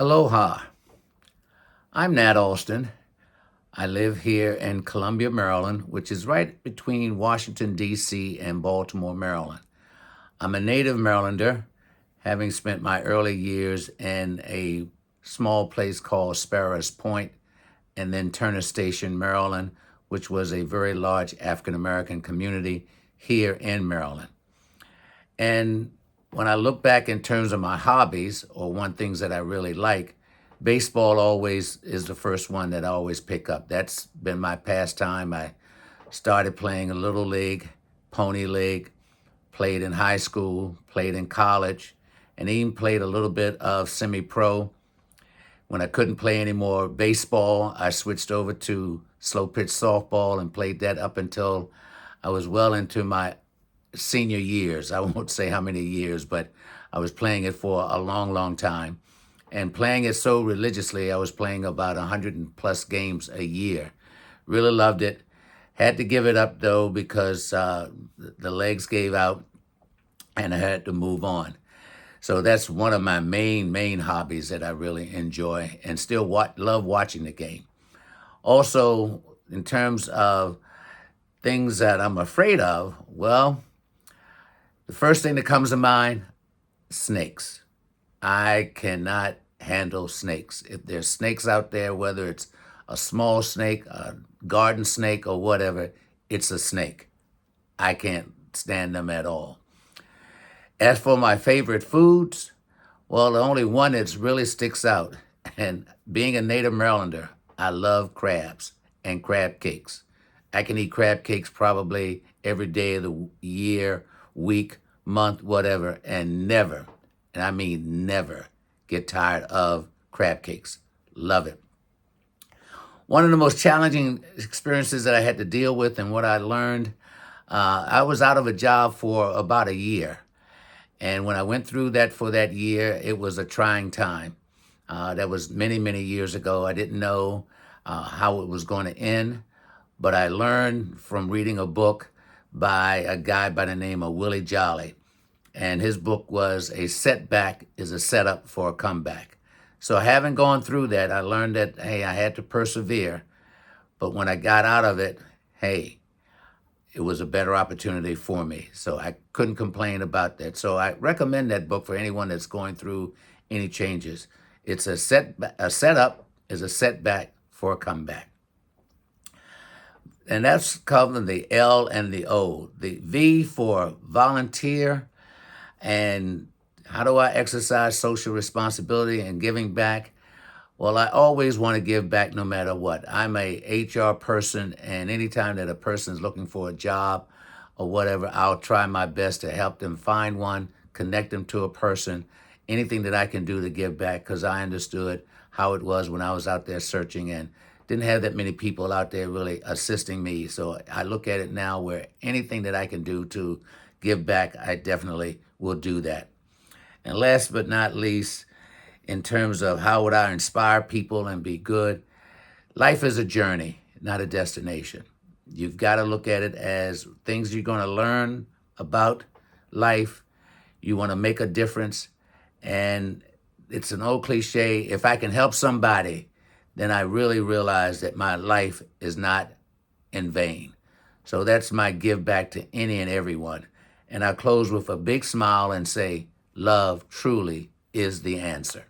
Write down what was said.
Aloha. I'm Nat Alston. I live here in Columbia, Maryland, which is right between Washington, D.C. and Baltimore, Maryland. I'm a native Marylander, having spent my early years in a small place called Sparrows Point and then Turner Station, Maryland, which was a very large African American community here in Maryland. And when I look back in terms of my hobbies or one things that I really like, baseball always is the first one that I always pick up. That's been my pastime. I started playing a little league, pony league, played in high school, played in college, and even played a little bit of semi-pro. When I couldn't play any more baseball, I switched over to slow pitch softball and played that up until I was well into my senior years. I won't say how many years, but I was playing it for a long, long time. And playing it so religiously, I was playing about 100 and plus games a year. Really loved it. Had to give it up though because the legs gave out and I had to move on. So that's one of my main hobbies that I really enjoy and still love watching the game. Also, in terms of things that I'm afraid of, well, the first thing that comes to mind, snakes. I cannot handle snakes. If there's snakes out there, whether it's a small snake, a garden snake, or whatever, it's a snake. I can't stand them at all. As for my favorite foods, well, the only one that really sticks out, and being a native Marylander, I love crabs and crab cakes. I can eat crab cakes probably every day of the year, week, month, whatever, and never, and I mean never, get tired of crab cakes. Love it. One of the most challenging experiences that I had to deal with and what I learned, I was out of a job for about a year. And when I went through that for that year, it was a trying time. That was many years ago. I didn't know how it was going to end, but I learned from reading a book by a guy by the name of Willie Jolly. And his book was A Setback is a Setup for a Comeback. So having gone through that, I learned that, hey, I had to persevere. But when I got out of it, hey, it was a better opportunity for me. So I couldn't complain about that. So I recommend that book for anyone that's going through any changes. It's a setup is a setback for a comeback. And that's covering the L and the O. The V for volunteer and how do I exercise social responsibility and giving back? Well, I always want to give back no matter what. I'm a HR person, and anytime that a person is looking for a job or whatever, I'll try my best to help them find one, connect them to a person, anything that I can do to give back, because I understood how it was when I was out there searching and didn't have that many people out there really assisting me. So I look at it now where anything that I can do to give back, I definitely will do that. And last but not least, in terms of how would I inspire people and be good, life is a journey, not a destination. You've got to look at it as things you're going to learn about life. You want to make a difference. And it's an old cliche, if I can help somebody, then I really realize that my life is not in vain. So that's my give back to any and everyone. And I close with a big smile and say, love truly is the answer.